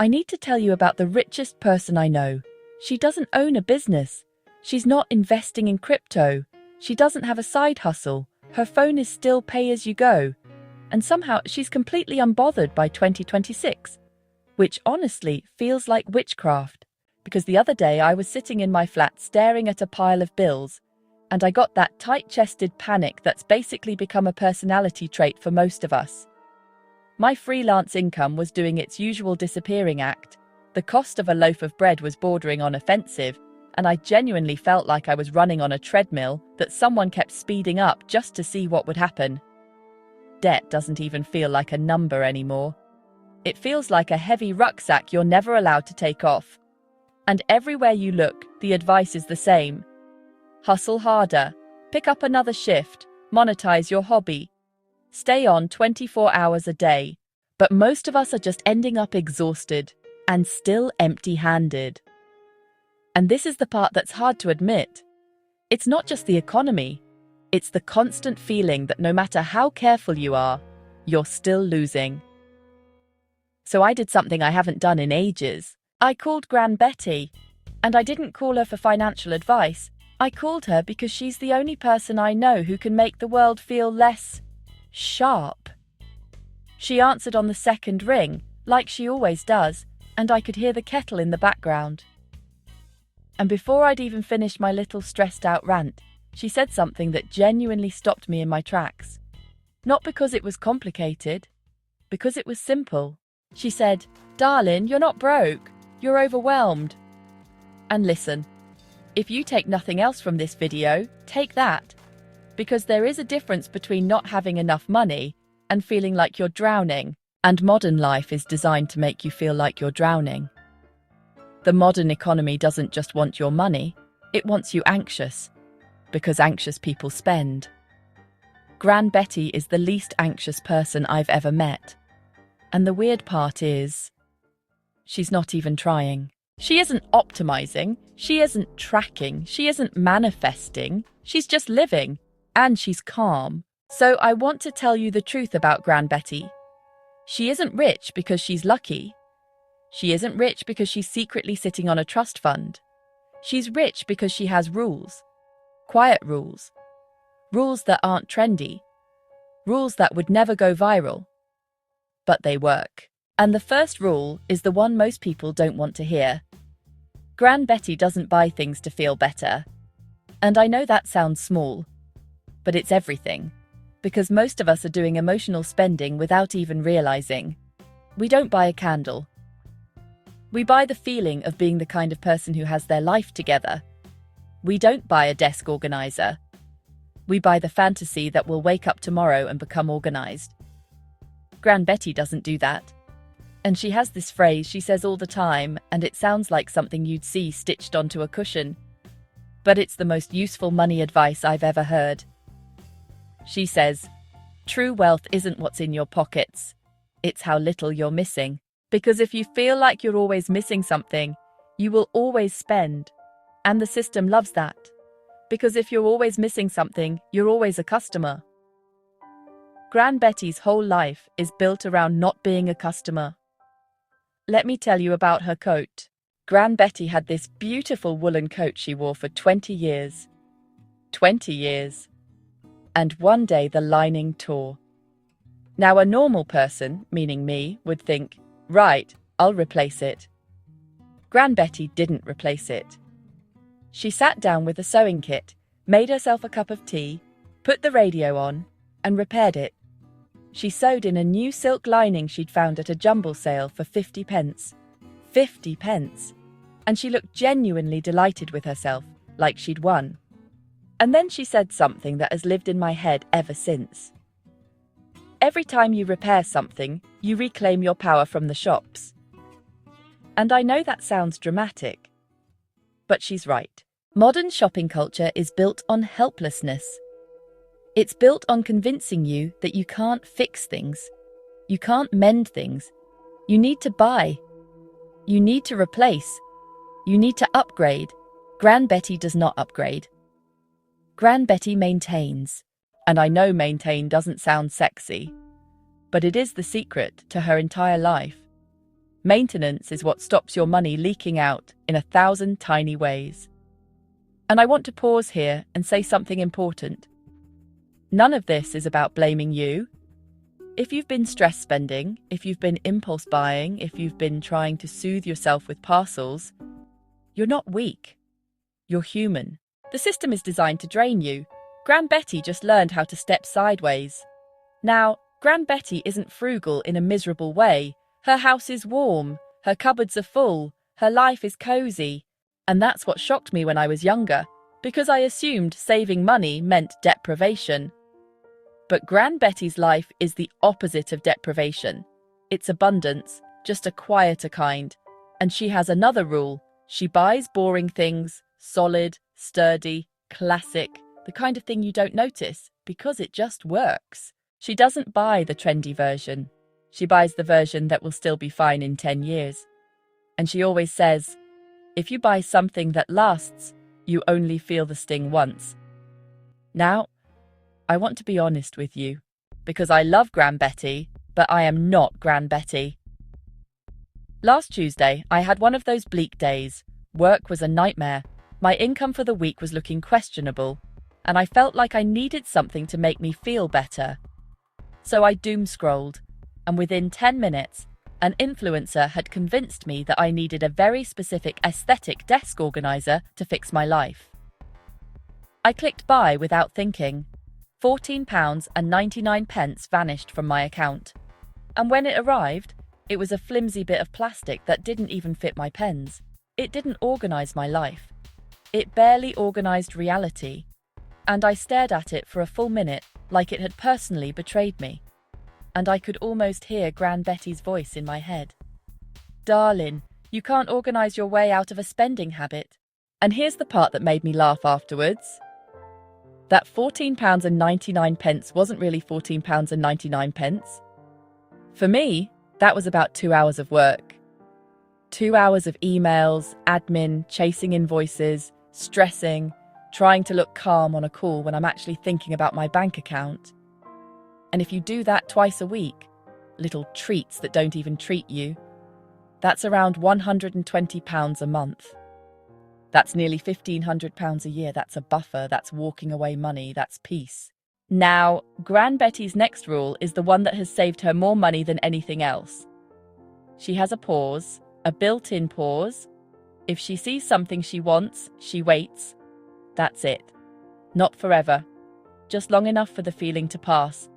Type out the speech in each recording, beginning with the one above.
I need to tell you about the richest person I know. She doesn't own a business. She's not investing in crypto. She doesn't have a side hustle. Her phone is still pay-as-you-go. And somehow she's completely unbothered by 2026, which honestly feels like witchcraft. Because the other day I was sitting in my flat staring at a pile of bills, and I got that tight-chested panic that's basically become a personality trait for most of us. My freelance income was doing its usual disappearing act. The cost of a loaf of bread was bordering on offensive, and I genuinely felt like I was running on a treadmill that someone kept speeding up just to see what would happen. Debt doesn't even feel like a number anymore. It feels like a heavy rucksack you're never allowed to take off. And everywhere you look, the advice is the same. Hustle harder, pick up another shift, monetize your hobby. Stay on 24 hours a day. But most of us are just ending up exhausted and still empty-handed. And this is the part that's hard to admit. It's not just the economy. It's the constant feeling that no matter how careful you are, you're still losing. So I did something I haven't done in ages. I called Gran Betty. And I didn't call her for financial advice. I called her because she's the only person I know who can make the world feel less sharp. She answered on the second ring, like she always does, and I could hear the kettle in the background. And before I'd even finished my little stressed-out rant, she said something that genuinely stopped me in my tracks. Not because it was complicated, because it was simple. She said, "Darling, you're not broke. You're overwhelmed." And listen, if you take nothing else from this video, take that. Because there is a difference between not having enough money and feeling like you're drowning. And modern life is designed to make you feel like you're drowning. The modern economy doesn't just want your money, it wants you anxious. Because anxious people spend. Gran Betty is the least anxious person I've ever met. And the weird part is, she's not even trying. She isn't optimizing, she isn't tracking, she isn't manifesting, she's just living. And she's calm. So I want to tell you the truth about Gran Betty. She isn't rich because she's lucky. She isn't rich because she's secretly sitting on a trust fund. She's rich because she has rules. Quiet rules. Rules that aren't trendy. Rules that would never go viral. But they work. And the first rule is the one most people don't want to hear. Gran Betty doesn't buy things to feel better. And I know that sounds small, but it's everything. Because most of us are doing emotional spending without even realizing. We don't buy a candle. We buy the feeling of being the kind of person who has their life together. We don't buy a desk organizer. We buy the fantasy that we'll wake up tomorrow and become organized. Gran Betty doesn't do that. And she has this phrase she says all the time, and it sounds like something you'd see stitched onto a cushion. But it's the most useful money advice I've ever heard. She says, "True wealth isn't what's in your pockets. It's how little you're missing. Because if you feel like you're always missing something, you will always spend. And the system loves that. Because if you're always missing something, you're always a customer." Gran Betty's whole life is built around not being a customer. Let me tell you about her coat. Gran Betty had this beautiful woolen coat she wore for 20 years. 20 years. And one day the lining tore. Now a normal person, meaning me, would think, right, I'll replace it. Gran Betty didn't replace it. She sat down with a sewing kit, made herself a cup of tea, put the radio on, and repaired it. She sewed in a new silk lining she'd found at a jumble sale for 50p. 50p. And she looked genuinely delighted with herself, like she'd won. And then she said something that has lived in my head ever since. Every time you repair something, you reclaim your power from the shops. And I know that sounds dramatic. But she's right. Modern shopping culture is built on helplessness. It's built on convincing you that you can't fix things. You can't mend things. You need to buy. You need to replace. You need to upgrade. Gran Betty does not upgrade. Gran Betty maintains. And I know maintain doesn't sound sexy, but it is the secret to her entire life. Maintenance is what stops your money leaking out in 1,000 tiny ways. And I want to pause here and say something important. None of this is about blaming you. If you've been stress spending, if you've been impulse buying, if you've been trying to soothe yourself with parcels, you're not weak. You're human. The system is designed to drain you. Gran Betty just learned how to step sideways. Now, Gran Betty isn't frugal in a miserable way. Her house is warm, her cupboards are full, her life is cozy. And that's what shocked me when I was younger, because I assumed saving money meant deprivation. But Gran Betty's life is the opposite of deprivation. It's abundance, just a quieter kind. And she has another rule. She buys boring things, solid, sturdy, classic, the kind of thing you don't notice, because it just works. She doesn't buy the trendy version. She buys the version that will still be fine in 10 years. And she always says, if you buy something that lasts, you only feel the sting once. Now, I want to be honest with you, because I love Gran Betty, but I am not Gran Betty. Last Tuesday, I had one of those bleak days. Work was a nightmare. My income for the week was looking questionable, and I felt like I needed something to make me feel better. So I doom-scrolled, and within 10 minutes, an influencer had convinced me that I needed a very specific aesthetic desk organizer to fix my life. I clicked buy without thinking. £14.99 vanished from my account. And when it arrived, it was a flimsy bit of plastic that didn't even fit my pens. It didn't organize my life. It barely organized reality. And I stared at it for a full minute like it had personally betrayed me. And I could almost hear Gran Betty's voice in my head. Darling, you can't organize your way out of a spending habit. And here's the part that made me laugh afterwards. That £14.99 wasn't really £14.99. For me, that was about 2 hours of work. 2 hours of emails, admin, chasing invoices, stressing, trying to look calm on a call when I'm actually thinking about my bank account. And if you do that twice a week, little treats that don't even treat you, that's around £120 a month. That's nearly £1,500 a year. That's a buffer. That's walking away money. That's peace. Now, Gran Betty's next rule is the one that has saved her more money than anything else. She has a pause, a built-in pause. If she sees something she wants, she waits. That's it. Not forever. Just long enough for the feeling to pass.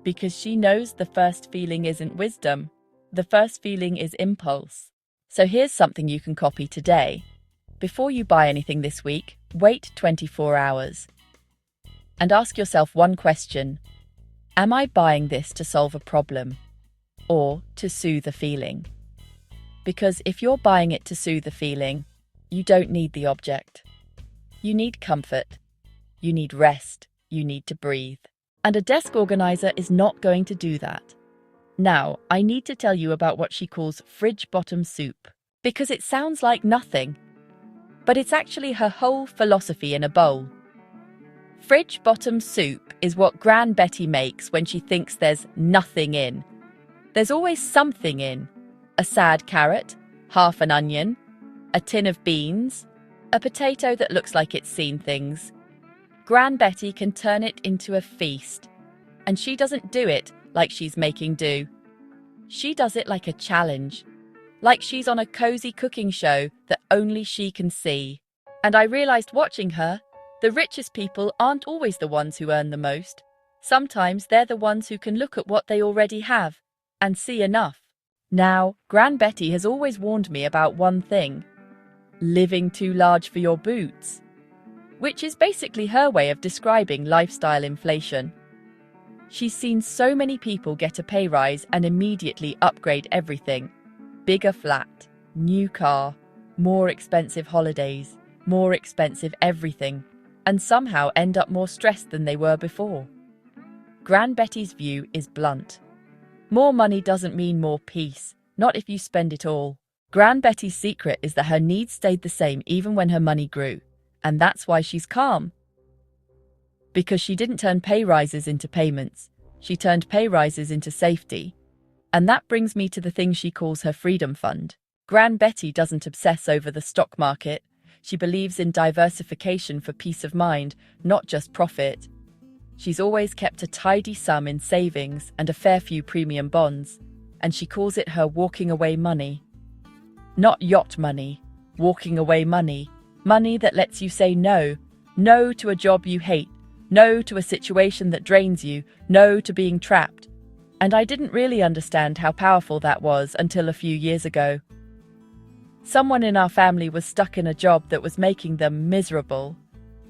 Because she knows the first feeling isn't wisdom. The first feeling is impulse. So here's something you can copy today. Before you buy anything this week, wait 24 hours. And ask yourself one question. Am I buying this to solve a problem or to soothe a feeling? Because if you're buying it to soothe a feeling, you don't need the object. You need comfort. You need rest. You need to breathe. And a desk organizer is not going to do that. Now, I need to tell you about what she calls fridge bottom soup, because it sounds like nothing. But it's actually her whole philosophy in a bowl. Fridge bottom soup is what Gran Betty makes when she thinks there's nothing in. There's always something in. A sad carrot, half an onion, a tin of beans, a potato that looks like it's seen things. Gran Betty can turn it into a feast. And she doesn't do it like she's making do. She does it like a challenge. Like she's on a cozy cooking show that only she can see. And I realized watching her, the richest people aren't always the ones who earn the most. Sometimes they're the ones who can look at what they already have and see enough. Now, Gran Betty has always warned me about one thing. Living too large for your boots. Which is basically her way of describing lifestyle inflation. She's seen so many people get a pay rise and immediately upgrade everything. Bigger flat, new car, more expensive holidays, more expensive everything, and somehow end up more stressed than they were before. Gran Betty's view is blunt. More money doesn't mean more peace, not if you spend it all. Gran Betty's secret is that her needs stayed the same even when her money grew, and that's why she's calm. Because she didn't turn pay rises into payments, she turned pay rises into safety. And that brings me to the thing she calls her freedom fund. Gran Betty doesn't obsess over the stock market. She believes in diversification for peace of mind, not just profit. She's always kept a tidy sum in savings and a fair few premium bonds, and she calls it her walking away money. Not yacht money, walking away money. Money that lets you say no. No to a job you hate. No to a situation that drains you. No to being trapped. And I didn't really understand how powerful that was until a few years ago. Someone in our family was stuck in a job that was making them miserable.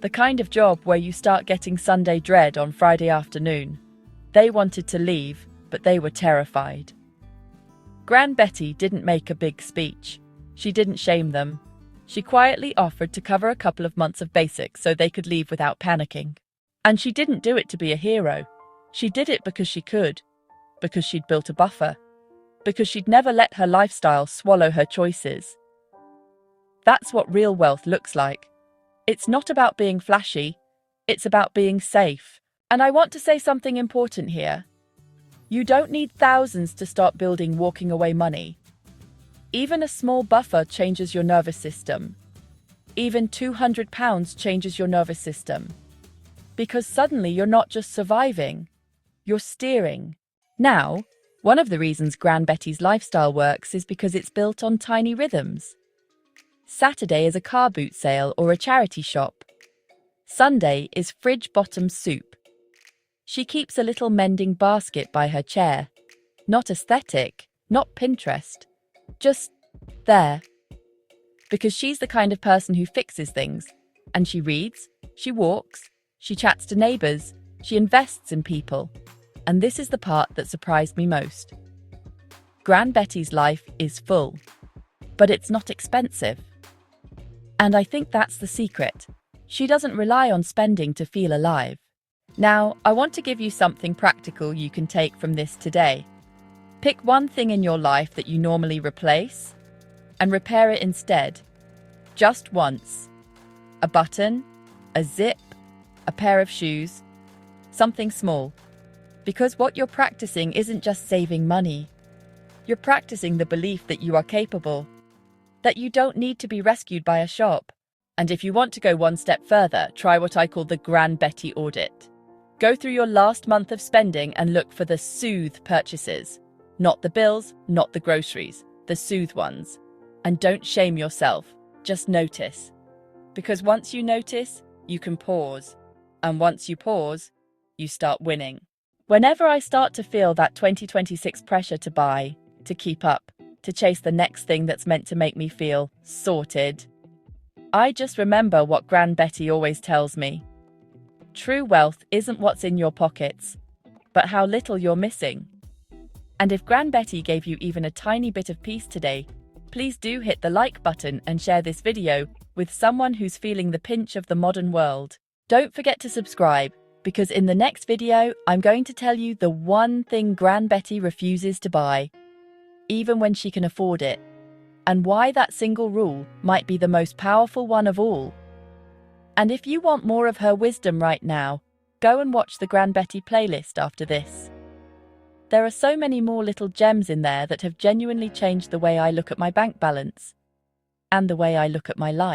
The kind of job where you start getting Sunday dread on Friday afternoon. They wanted to leave, but they were terrified. Gran Betty didn't make a big speech. She didn't shame them. She quietly offered to cover a couple of months of basics so they could leave without panicking. And she didn't do it to be a hero. She did it because she could. Because she'd built a buffer. Because she'd never let her lifestyle swallow her choices. That's what real wealth looks like. It's not about being flashy. It's about being safe. And I want to say something important here. You don't need thousands to start building walking away money. Even a small buffer changes your nervous system. Even £200 changes your nervous system. Because suddenly you're not just surviving, you're steering. Now, one of the reasons Gran Betty's lifestyle works is because it's built on tiny rhythms. Saturday is a car boot sale or a charity shop. Sunday is fridge bottom soup. She keeps a little mending basket by her chair. Not aesthetic, not Pinterest. Just there. Because she's the kind of person who fixes things. And she reads, she walks, she chats to neighbours, she invests in people. And this is the part that surprised me most. Gran Betty's life is full. But it's not expensive. And I think that's the secret. She doesn't rely on spending to feel alive. Now, I want to give you something practical you can take from this today. Pick one thing in your life that you normally replace and repair it instead. Just once. A button, a zip, a pair of shoes, something small. Because what you're practicing isn't just saving money. You're practicing the belief that you are capable, that you don't need to be rescued by a shop. And if you want to go one step further, try what I call the Gran Betty audit. Go through your last month of spending and look for the soothe purchases. Not the bills, not the groceries, the soothe ones. And don't shame yourself, just notice. Because once you notice, you can pause. And once you pause, you start winning. Whenever I start to feel that 2026 pressure to buy, to keep up, to chase the next thing that's meant to make me feel sorted, I just remember what Gran Betty always tells me. True wealth isn't what's in your pockets, but how little you're missing. And if Gran Betty gave you even a tiny bit of peace today, please do hit the like button and share this video with someone who's feeling the pinch of the modern world. Don't forget to subscribe, because in the next video, I'm going to tell you the one thing Gran Betty refuses to buy, even when she can afford it, and why that single rule might be the most powerful one of all. And if you want more of her wisdom right now, go and watch the Gran Betty playlist after this. There are so many more little gems in there that have genuinely changed the way I look at my bank balance and the way I look at my life.